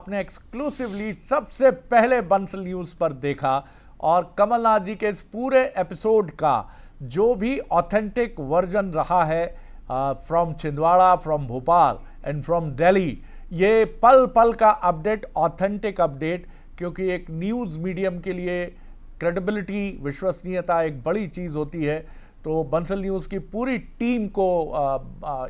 आपने एक्सक्लूसिवली सबसे पहले बंसल न्यूज पर देखा और कमलनाथ जी के इस पूरे एपिसोड का जो भी ऑथेंटिक वर्जन रहा है from Chhindwara, from Bhopal and from Delhi, ये पल पल का अपडेट, ऑथेंटिक अपडेट, क्योंकि एक न्यूज़ मीडियम के लिए क्रेडिबिलिटी, विश्वसनीयता एक बड़ी चीज़ होती है। तो बंसल न्यूज़ की पूरी टीम को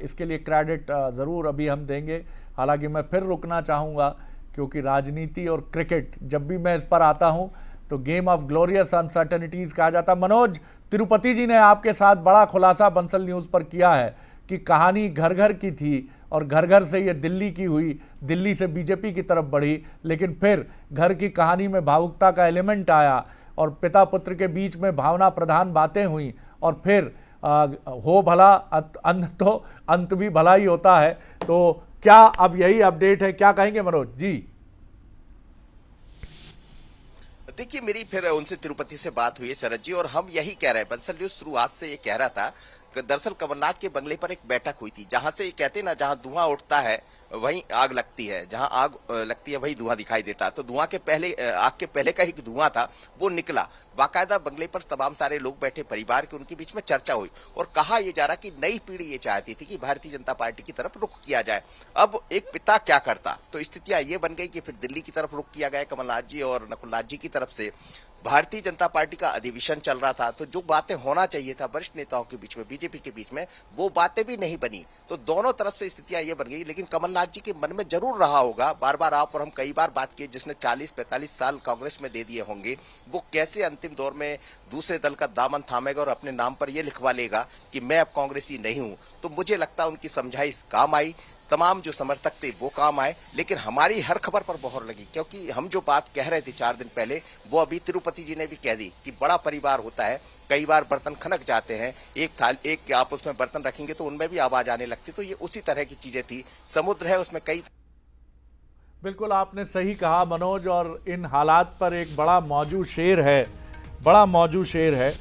इसके लिए क्रेडिट ज़रूर अभी हम देंगे। हालांकि मैं फिर रुकना चाहूँगा क्योंकि राजनीति और क्रिकेट जब भी मैं इस पर आता हूँ तो गेम ऑफ ग्लोरियस अनसर्टेनिटीज़ कहा जाता। मनोज तिरुपति जी ने आपके साथ बड़ा खुलासा बंसल न्यूज़ पर किया है कि कहानी घर घर की थी और घर घर से ये दिल्ली की हुई, दिल्ली से बीजेपी की तरफ बढ़ी, लेकिन फिर घर की कहानी में भावुकता का एलिमेंट आया और पिता पुत्र के बीच में भावना प्रधान बातें हुई और फिर हो भला अंत भी भला ही होता है। तो क्या अब यही अपडेट है, क्या कहेंगे मनोज जी? देखिए, मेरी फिर उनसे तिरुपति से बात हुई है शरद जी, और हम यही कह रहे हैं, बंसल न्यूज शुरुआत से ये कह रहा था। दरअसल कमलनाथ के बंगले पर एक बैठक हुई थी जहां से ये कहते ना, जहां धुआं उठता है वहीं आग लगती है, जहां आग लगती है वहीं धुआं दिखाई देता है। तो धुआं के पहले, आग के पहले का ही धुआं था वो निकला। बाकायदा बंगले पर तमाम सारे लोग बैठे, परिवार के, उनके बीच में चर्चा हुई और कहा यह जा रहा कि नई पीढ़ी ये चाहती थी कि भारतीय जनता पार्टी की तरफ रुख किया जाए। अब एक पिता क्या करता, तो स्थितियां ये बन गई कि फिर दिल्ली की तरफ रुख किया गया कमलनाथ जी और नकुलनाथ जी की तरफ से। भारतीय जनता पार्टी का अधिवेशन चल रहा था, तो जो बातें होना चाहिए था वरिष्ठ नेताओं के बीच में, बीजेपी के बीच में, वो बातें भी नहीं बनी। तो दोनों तरफ से स्थितियां ये बन गई। लेकिन कमलनाथ जी के मन में जरूर रहा होगा, बार बार आप और हम कई बार बात की, जिसने 40-45 साल कांग्रेस में दे दिए होंगे, वो कैसे अंतिम दौर में दूसरे दल का दामन थामेगा और अपने नाम पर यह लिखवा लेगा कि मैं अब कांग्रेसी नहीं हूं। तो मुझे लगता है उनकी समझाइश काम आई, तमाम जो समर्थक थे वो काम आए। लेकिन हमारी हर खबर पर मोहर लगी, क्योंकि हम जो बात कह रहे थे 4 दिन पहले, वो अभी तिरुपति जी ने भी कह दी कि बड़ा परिवार होता है, कई बार बर्तन खनक जाते हैं, एक आप उसमें बर्तन रखेंगे तो उनमें भी आवाज आने लगती। तो ये उसी तरह की चीजें थी। समुद्र है, उसमें कई। बिल्कुल आपने सही कहा मनोज, और इन हालात पर एक बड़ा मौजू शेर है, बड़ा मौजू शेर है।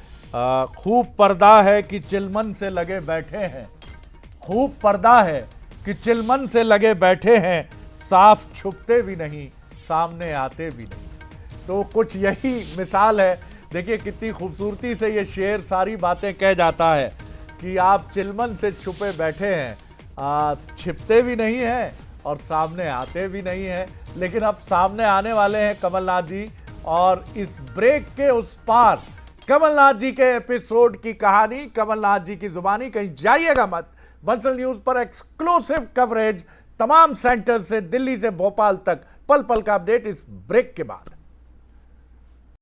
खूब पर्दा है कि चिलमन से लगे बैठे हैं, खूब पर्दा है कि चिलमन से लगे बैठे हैं, साफ छुपते भी नहीं, सामने आते भी नहीं। तो कुछ यही मिसाल है। देखिए कितनी खूबसूरती से ये शेर सारी बातें कह जाता है कि आप चिलमन से छुपे बैठे हैं, छिपते भी नहीं हैं और सामने आते भी नहीं हैं। लेकिन अब सामने आने वाले हैं कमलनाथ जी, और इस ब्रेक के उस पार कमलनाथ जी के एपिसोड की कहानी, कमलनाथ जी की जुबानी, कहीं जाइएगा मत। बंसल न्यूज पर एक्सक्लूसिव कवरेज तमाम सेंटर से, दिल्ली से भोपाल तक, पल पल का अपडेट इस ब्रेक के बाद।